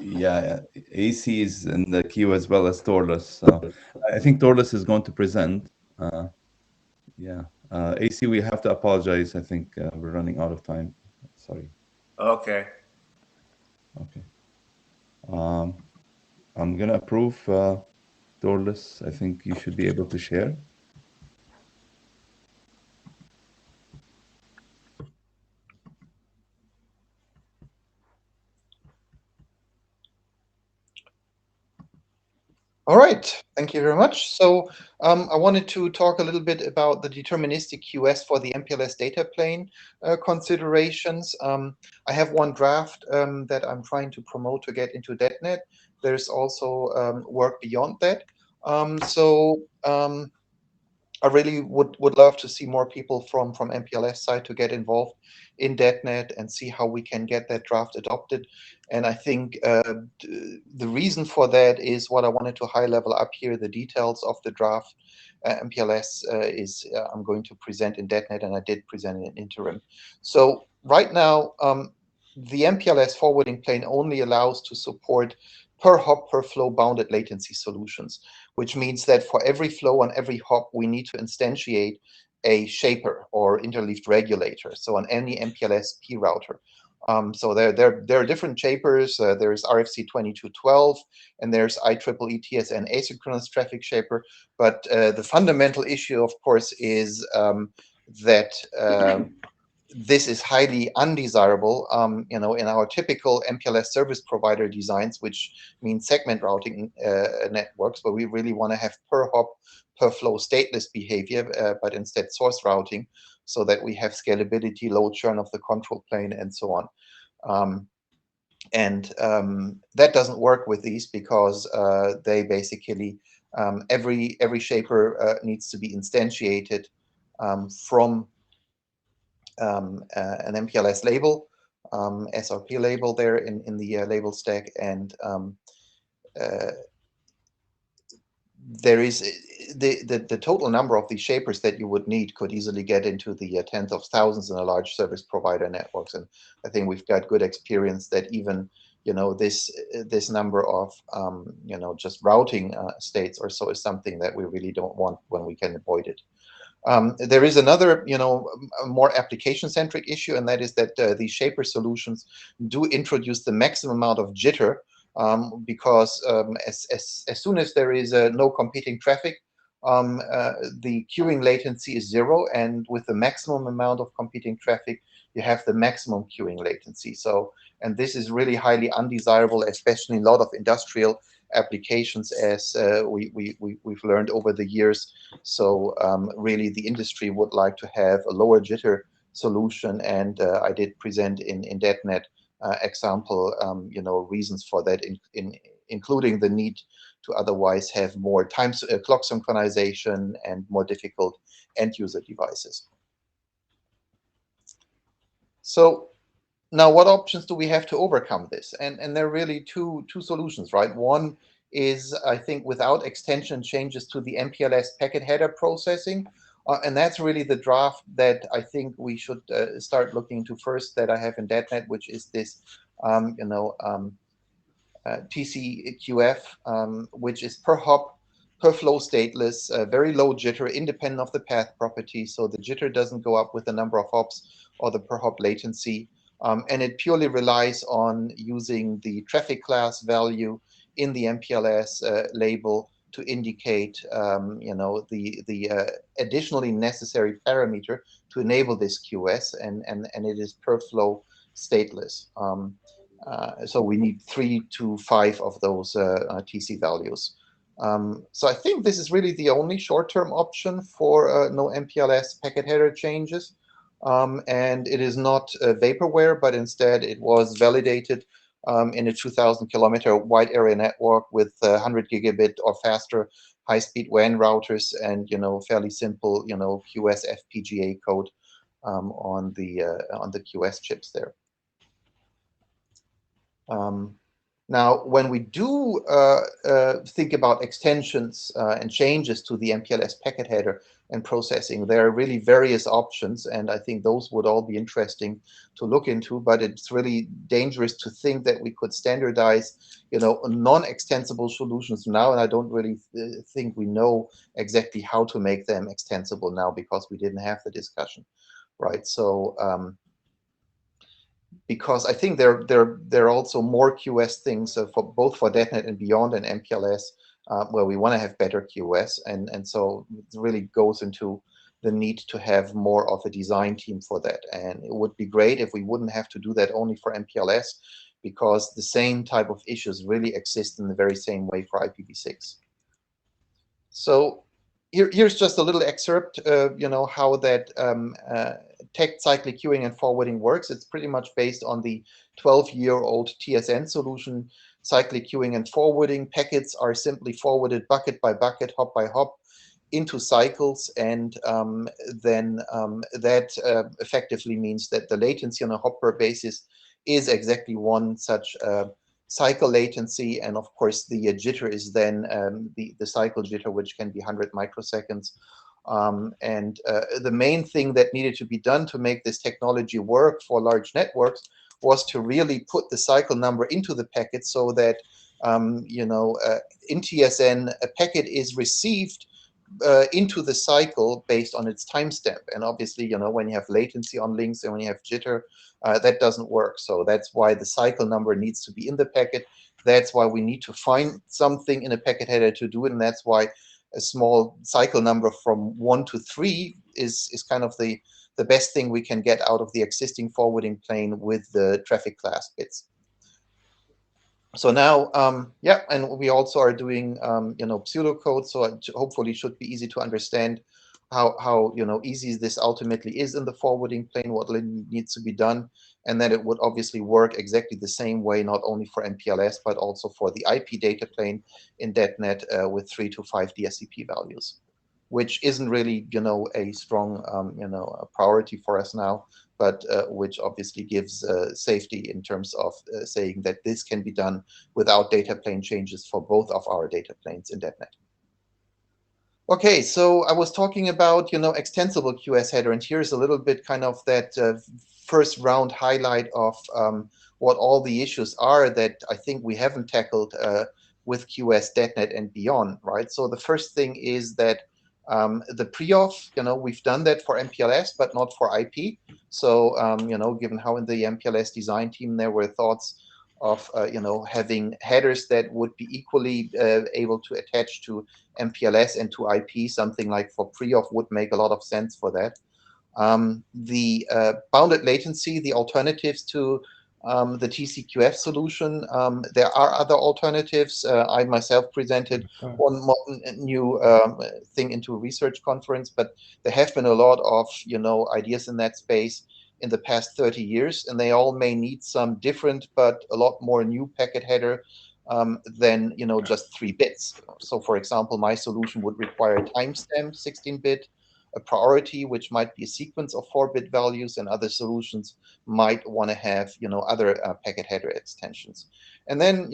Yeah, AC is in the queue as well as Torless. So I think Torless is going to present. Yeah, AC, we have to apologize. I think we're running out of time. Sorry. Okay. Okay. I'm gonna approve Torless. I think you should be able to share. All right, thank you very much. So I wanted to talk a little bit about the deterministic QS for the MPLS data plane considerations. I have one draft that I'm trying to promote to get into DetNet. There's also work beyond that. I really would love to see more people from MPLS side to get involved in DetNet and see how we can get that draft adopted. And I think the reason for that is what I wanted to high level up here, the details of the draft. MPLS I'm going to present in DetNet, and I did present in interim. So right now, the MPLS forwarding plane only allows to support per hop per flow bounded latency solutions, which means that for every flow on every hop, we need to instantiate a shaper or interleaved regulator. So on any MPLS P router. So there are different shapers. There's RFC 2212, and there's IEEE TSN asynchronous traffic shaper. But the fundamental issue, of course, is that this is highly undesirable, in our typical MPLS service provider designs, which means segment routing networks, where we really want to have per hop, per flow stateless behavior, but instead source routing, so that we have scalability, low churn of the control plane, and so on. That doesn't work with these because they basically, every shaper needs to be instantiated from an MPLS label, SRP label there in the label stack, and there is the total number of these shapers that you would need could easily get into the tens of thousands in a large service provider networks. And I think we've got good experience that even this number of just routing states or so is something that we really don't want when we can avoid it. There is another, more application-centric issue, and that is that these shaper solutions do introduce the maximum amount of jitter, because as soon as there is no competing traffic, the queuing latency is 0, and with the maximum amount of competing traffic, you have the maximum queuing latency. So, and this is really highly undesirable, especially in a lot of industrial applications, as we've learned over the years. So really the industry would like to have a lower jitter solution, and I did present in DetNet example reasons for that, including the need to otherwise have more clock synchronization and more difficult end user devices. So now, what options do we have to overcome this? And there are really two solutions, right? One is, I think, without extension changes to the MPLS packet header processing, And that's really the draft that I think we should start looking into first, that I have in DetNet, which is this, TCQF, which is per hop, per flow stateless, very low jitter, independent of the path property. So the jitter doesn't go up with the number of hops or the per hop latency. And it purely relies on using the traffic class value in the MPLS label to indicate, the additionally necessary parameter to enable this QS, and it is per flow stateless. So we need 3 to 5 of those TC values. So I think this is really the only short-term option for no MPLS packet header changes. And it is not vaporware, but instead it was validated in a 2,000 kilometer wide area network with 100 gigabit or faster high-speed WAN routers, and fairly simple QS FPGA code on the QS chips there. Now, when we do think about extensions and changes to the MPLS packet header and processing, there are really various options, and I think those would all be interesting to look into, but it's really dangerous to think that we could standardize, non-extensible solutions now, and I don't really think we know exactly how to make them extensible now, because we didn't have the discussion, right? So, because I think there are also more QS things for both for DetNet and beyond and MPLS where we want to have better QS, and so it really goes into the need to have more of a design team for that. And it would be great if we wouldn't have to do that only for MPLS, because the same type of issues really exist in the very same way for IPv6. So here's just a little excerpt, how that text cyclic queuing and forwarding works. It's pretty much based on the 12-year-old TSN solution. Cyclic queuing and forwarding packets are simply forwarded bucket by bucket, hop by hop, into cycles, and then that effectively means that the latency on a hop per basis is exactly one such cycle latency, and of course the jitter is then the cycle jitter, which can be 100 microseconds. And the main thing that needed to be done to make this technology work for large networks was to really put the cycle number into the packet, so that in TSN a packet is received into the cycle based on its timestamp. And obviously, when you have latency on links and when you have jitter, that doesn't work. So that's why the cycle number needs to be in the packet. That's why we need to find something in a packet header to do it. And that's why a small cycle number from 1 to 3 is kind of the best thing we can get out of the existing forwarding plane with the traffic class bits. So now, and we also are doing, pseudocode, so it hopefully should be easy to understand how easy this ultimately is in the forwarding plane, what needs to be done, and that it would obviously work exactly the same way, not only for MPLS, but also for the IP data plane in DetNet with 3 to 5 DSCP values, which isn't really, a strong, priority for us now, but which obviously gives safety in terms of saying that this can be done without data plane changes for both of our data planes in DetNet. Okay, so I was talking about, extensible QS header, and here's a little bit kind of that first round highlight of what all the issues are that I think we haven't tackled with QS, DetNet, and beyond, right? So the first thing is that the pre-auth, we've done that for MPLS, but not for IP. So, given how in the MPLS design team there were thoughts of, having headers that would be equally able to attach to MPLS and to IP, something like for pre-auth would make a lot of sense for that. The bounded latency, the alternatives to the TCQF solution, there are other alternatives. I myself presented one new thing into a research conference, but there have been a lot of ideas in that space in the past 30 years, and they all may need some different but a lot more new packet header than just 3 bits. So for example, my solution would require a timestamp 16-bit, a priority, which might be a sequence of 4-bit values, and other solutions might want to have other packet header extensions. And then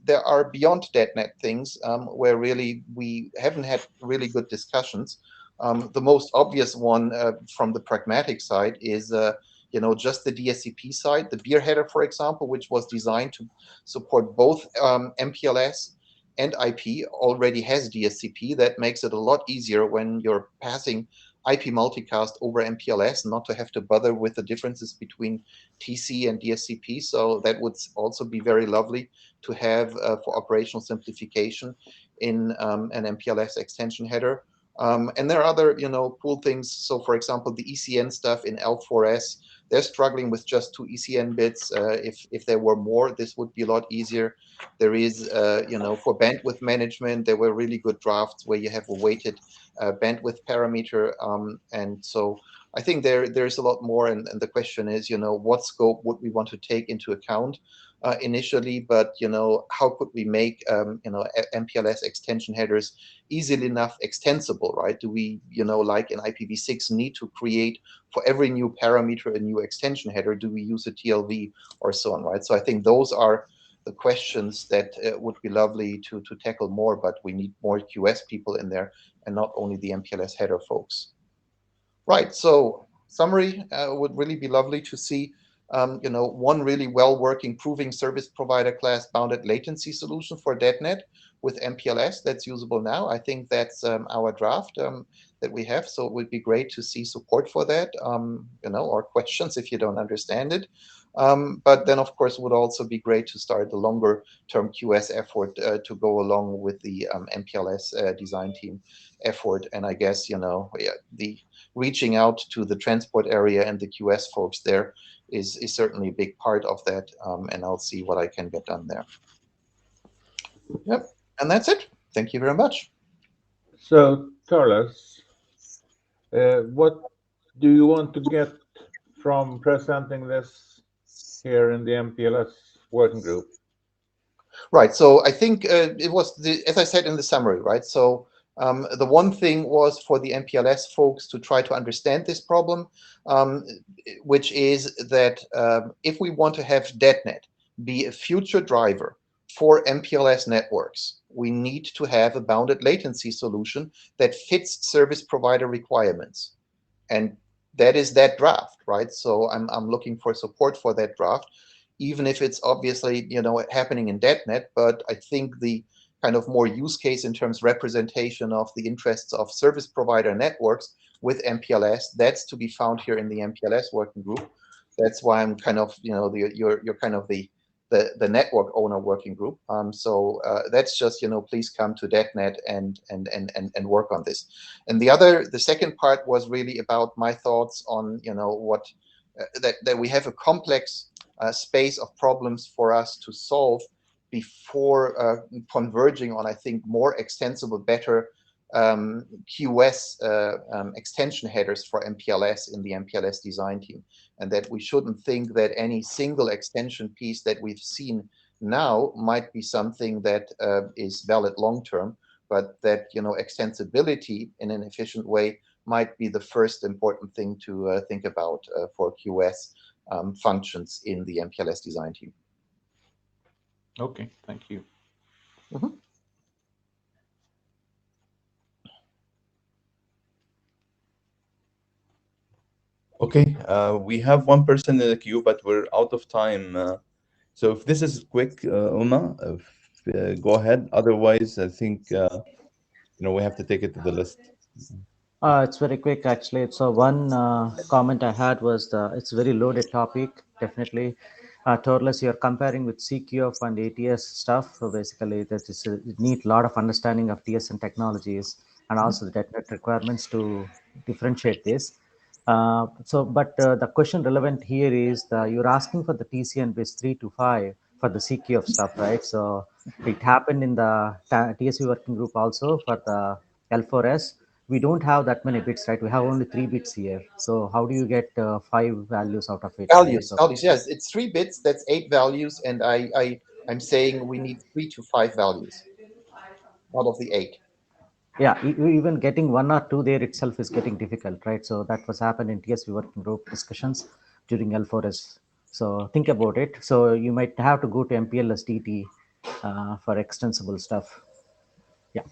there are beyond DetNet things where really we haven't had really good discussions. The most obvious one from the pragmatic side is just the DSCP side. The beer header, for example, which was designed to support both MPLS and IP, already has DSCP. That makes it a lot easier when you're passing IP multicast over MPLS, not to have to bother with the differences between TC and DSCP. So that would also be very lovely to have for operational simplification in an MPLS extension header. And there are other, cool things. So, for example, the ECN stuff in L4S, they're struggling with just 2 ECN bits. If there were more, this would be a lot easier. There is, for bandwidth management, there were really good drafts where you have a weighted bandwidth parameter. And so I think there's a lot more. And the question is, what scope would we want to take into account initially? But, how could we make, MPLS extension headers easily enough extensible, right? Do we, like in IPv6, need to create for every new parameter a new extension header? Do we use a TLV or so on, right? So I think those are the questions that would be lovely to tackle more, but we need more QS people in there and not only the MPLS header folks. Right, so summary would really be lovely to see one really well-working proving service provider class bounded latency solution for DetNet with MPLS that's usable now. I think that's our draft that we have. So it would be great to see support for that, or questions if you don't understand it. But then, of course, it would also be great to start the longer-term QS effort to go along with the MPLS design team effort. And I guess, the reaching out to the transport area and the QS folks there is certainly a big part of that, and I'll see what I can get done there. Yep, and that's it. Thank you very much. So, Carlos, what do you want to get from presenting this here in the MPLS working group? Right, so I think it was, as I said in the summary, right? So the one thing was for the MPLS folks to try to understand this problem, which is that if we want to have DetNet be a future driver for MPLS networks, we need to have a bounded latency solution that fits service provider requirements. And that is that draft, right? So I'm looking for support for that draft, even if it's obviously, happening in DetNet, but I think the kind of more use case in terms of representation of the interests of service provider networks with MPLS, that's to be found here in the MPLS working group. That's why I'm kind of, you're kind of the network owner working group. So that's just, please come to DetNet and work on this. And the second part was really about my thoughts on, what that we have a complex space of problems for us to solve before converging on, I think, more extensible, better QS extension headers for MPLS in the MPLS design team. And that we shouldn't think that any single extension piece that we've seen now might be something that is valid long-term, but that, extensibility in an efficient way might be the first important thing to think about for QS functions in the MPLS design team. Okay, thank you. Mm-hmm. Okay, we have one person in the queue, but we're out of time. So if this is quick, Uma, go ahead. Otherwise, I think we have to take it to the list. It's very quick, actually. So one comment I had was it's a very loaded topic, definitely. Torles, you're comparing with CQF and ATS stuff. So basically, that is you need a lot of understanding of TSN technologies and also the DetNet requirements to differentiate this. But the question relevant here is you're asking for the TCN base 3 to 5 for the CQF stuff, right? So it happened in the TSV working group also for the L4S. We don't have that many bits, right? We have only 3 bits here. So how do you get 5 values out of it? Values, Right? values, yes, it's 3 bits, that's 8 values, and I'm saying we need 3 to 5 values out of the 8. Yeah, even getting 1 or 2 there itself is getting difficult, right? So that was happened in TSV working group discussions during L4S. So think about it. So you might have to go to MPLS DT for extensible stuff. Yeah.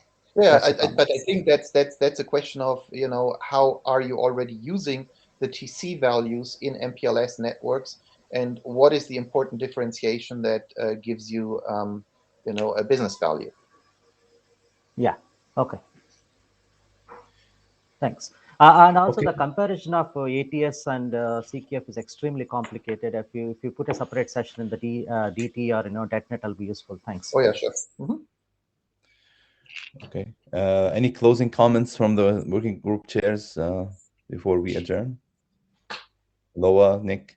Yeah, That's the but I think that's a question of, you know, how are you already using the TC values in MPLS networks, and what is the important differentiation that gives you, you know, a business value? Yeah. Okay. Thanks. And also Okay. the comparison of ATS and CQF is extremely complicated. If you put a separate session in the DT or .NET, will be useful. Thanks. Oh yeah, sure. Mm-hmm. Okay. Any closing comments from the working group chairs before we adjourn? Loa, Nick?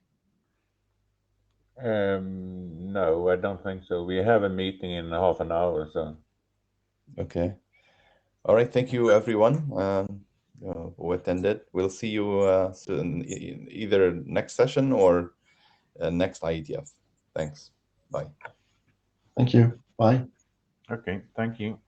No, I don't think so. We have a meeting in half an hour, so. Okay. All right. Thank you, everyone who attended. We'll see you soon, either next session or next IETF. Thanks. Bye. Thank you. Bye. Okay, thank you.